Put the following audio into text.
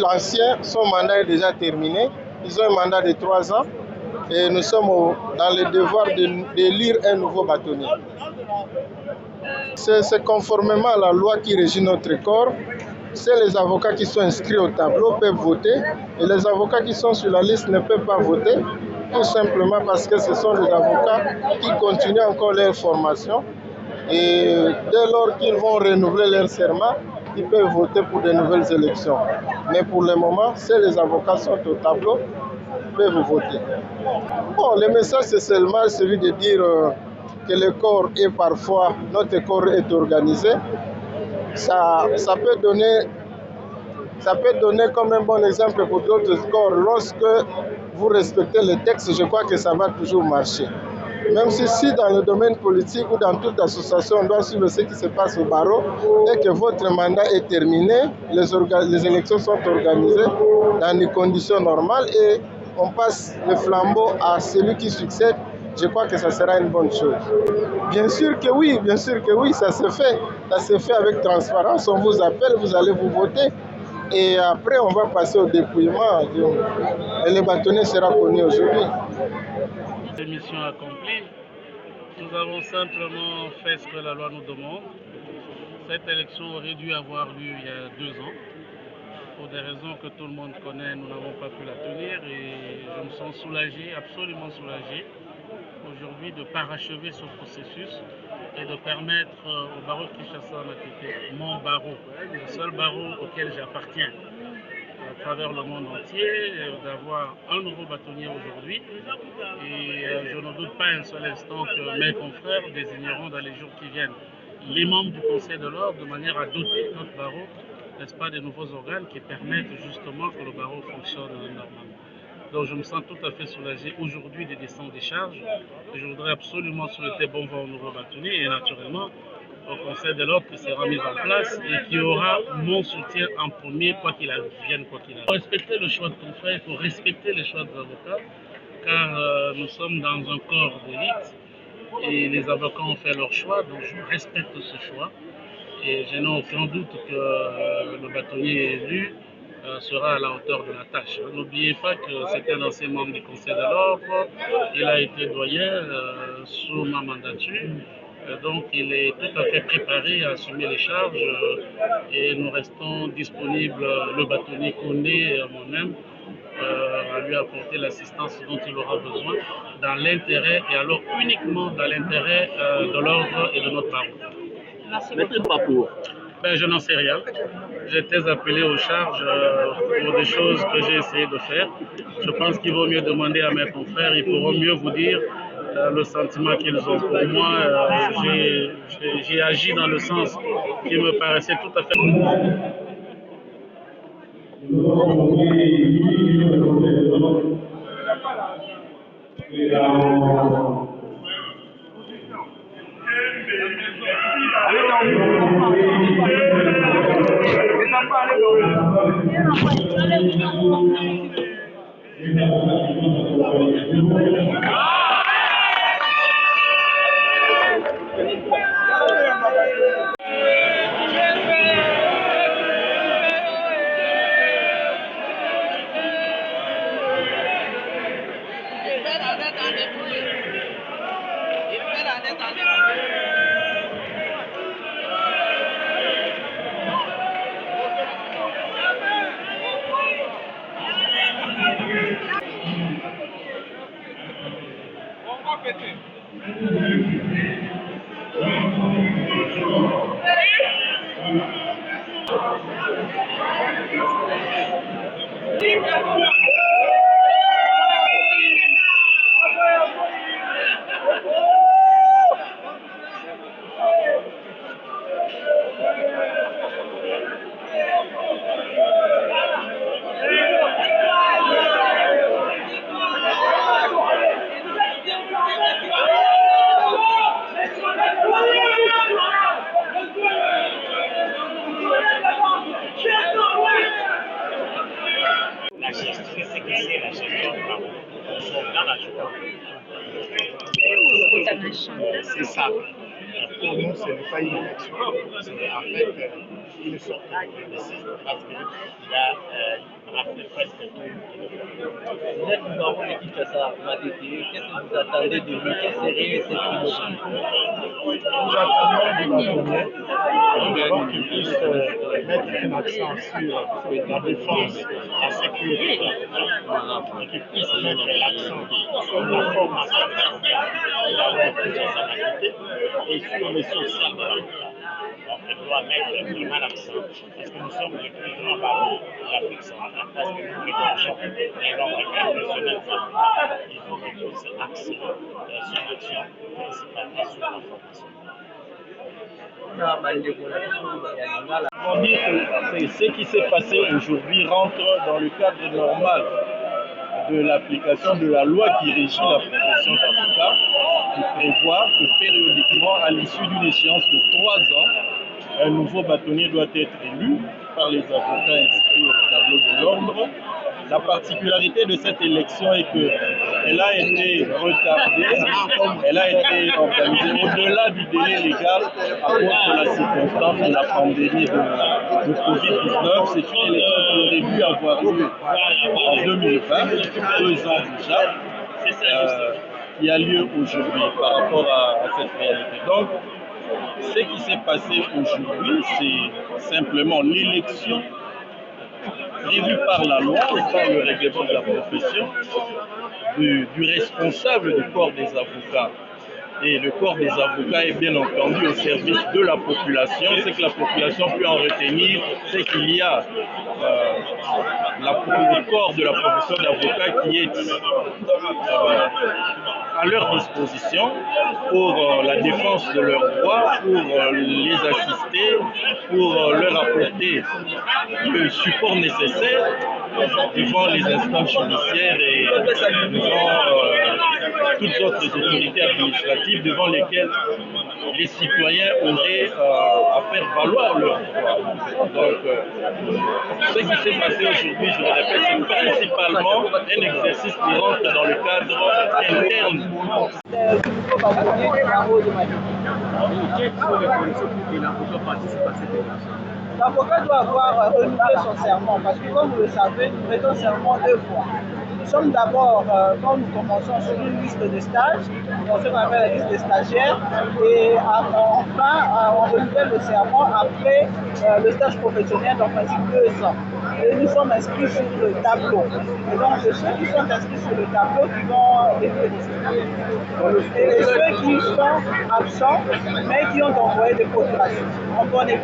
l'ancien, son mandat est déjà terminé. Ils ont un mandat de 3 ans et nous sommes dans le devoir d'élire un nouveau bâtonnier. C'est conformément à la loi qui régit notre corps. C'est les avocats qui sont inscrits au tableau peuvent voter et les avocats qui sont sur la liste ne peuvent pas voter, tout simplement parce que ce sont des avocats qui continuent encore leur formation et dès lors qu'ils vont renouveler leur serment, ils peuvent voter pour de nouvelles élections. Mais pour le moment, si les avocats sont au tableau, peuvent voter. Bon, le message c'est seulement celui de dire que le corps est parfois, notre corps est organisé. Ça peut donner comme un bon exemple pour d'autres corps. Lorsque vous respectez les textes, je crois que ça va toujours marcher. Même si dans le domaine politique ou dans toute association, on doit suivre ce qui se passe au barreau et que votre mandat est terminé, les élections sont organisées dans des conditions normales et on passe le flambeau à celui qui succède, je crois que ça sera une bonne chose. Bien sûr que oui, ça se fait. Ça se fait avec transparence, on vous appelle, vous allez vous voter. Et après, on va passer au dépouillement. Et le bâtonnier sera connu aujourd'hui. Mission accomplie. Nous avons simplement fait ce que la loi nous demande. Cette élection aurait dû avoir lieu il y a 2 ans. Pour des raisons que tout le monde connaît, nous n'avons pas pu la tenir et je me sens soulagé, absolument soulagé, aujourd'hui de parachever ce processus et de permettre au barreau Kinshasa Matete, mon barreau, le seul barreau auquel j'appartiens à travers le monde entier, d'avoir un nouveau bâtonnier aujourd'hui. Et je ne doute pas un seul instant que mes confrères désigneront dans les jours qui viennent les membres du Conseil de l'ordre de manière à doter notre barreau, n'est-ce pas, des nouveaux organes qui permettent justement que le barreau fonctionne normalement. Donc je me sens tout à fait soulagé aujourd'hui des descentes des charges. Je voudrais absolument souhaiter bon vent au nouveau bâtonnier et naturellement au Conseil de l'ordre qui sera mis en place et qui aura mon soutien en premier, quoi qu'il advienne, quoi qu'il arrive. Il faut respecter le choix de confrères, il faut respecter les choix des avocats, car nous sommes dans un corps d'élite et les avocats ont fait leur choix, donc je respecte ce choix. Et je n'ai aucun doute que le bâtonnier élu sera à la hauteur de la tâche. N'oubliez pas que c'est un ancien membre du Conseil de l'ordre, il a été doyen sous ma mandature, donc il est tout à fait préparé à assumer les charges et nous restons disponibles, le bâtonnier Koné et moi-même, à lui apporter l'assistance dont il aura besoin dans l'intérêt et alors uniquement dans l'intérêt de l'ordre et de notre barreau. Maître Papour. Ben, je n'en sais rien. J'étais appelé aux charges pour des choses que j'ai essayé de faire. Je pense qu'il vaut mieux demander à mes confrères, ils pourront mieux vous dire le sentiment qu'ils ont. Pour moi, j'ai agi dans le sens qui me paraissait tout à fait... C'est ça. Pour nous, ce n'est pas une élection, c'est en fait une sorte de plébiscite parce qu'il a fait presque tout. Vous êtes numéro de Kinshasa, Matete. Qu'est-ce que vous attendez de lui? Quelle serait cette priorité? Nous attendons du bâtonnier d'abord qu'il puisse mettre un accent sur la défense, la sécurité et qu'il puisse mettre l'accent sur la formation de l'avocat et sur le social de l'avocat. Donc, il doit mettre vraiment l'accent parce que nous sommes les plus grands barreaux de l'Afrique centrale parce que nous regorgeons un nombre impressionnant d'avocats. Il faut qu'il puisse axer son action principalement sur la formation. On dit que ce qui s'est passé aujourd'hui rentre dans le cadre normal de l'application de la loi qui régit la profession d'avocat, qui prévoit que périodiquement, à l'issue d'une échéance de 3 ans, un nouveau bâtonnier doit être élu par les avocats inscrits au tableau de l'ordre. La particularité de cette élection est qu'elle a été retardée, elle a été organisée au-delà du délai légal à cause de la circonstance de la pandémie de Covid-19. C'est une élection qui aurait dû avoir lieu en 2020, 2 ans déjà, qui a lieu aujourd'hui par rapport à cette réalité. Donc, ce qui s'est passé aujourd'hui, c'est simplement l'élection prévu par la loi et par le règlement de la profession du responsable du corps des avocats. Et le corps des avocats est bien entendu au service de la population. C'est que la population peut en retenir, c'est qu'il y a le corps de la profession d'avocat qui est à leur disposition pour la défense de leurs droits, pour les assister, pour leur apporter le support nécessaire devant les instances judiciaires et devant toutes autres autorités administratives devant lesquelles les citoyens auraient à faire valoir leurs droits. Donc, ce qui s'est passé aujourd'hui, je le répète, c'est principalement un exercice qui rentre dans le cadre interne. L'avocat doit avoir renouvelé son serment parce que, comme vous le savez, nous prêtons serment 2 fois. Nous sommes d'abord, quand nous commençons, sur une liste de stages, on se appelle la liste des stagiaires, et enfin, on renouvelle le serment après le stage professionnel, donc ainsi 2 ans. Et nous sommes inscrits sur le tableau. Et donc, c'est ceux qui sont inscrits sur le tableau qui vont être décidés. Et ceux qui sont absents, mais qui ont envoyé des procurations. On connaît.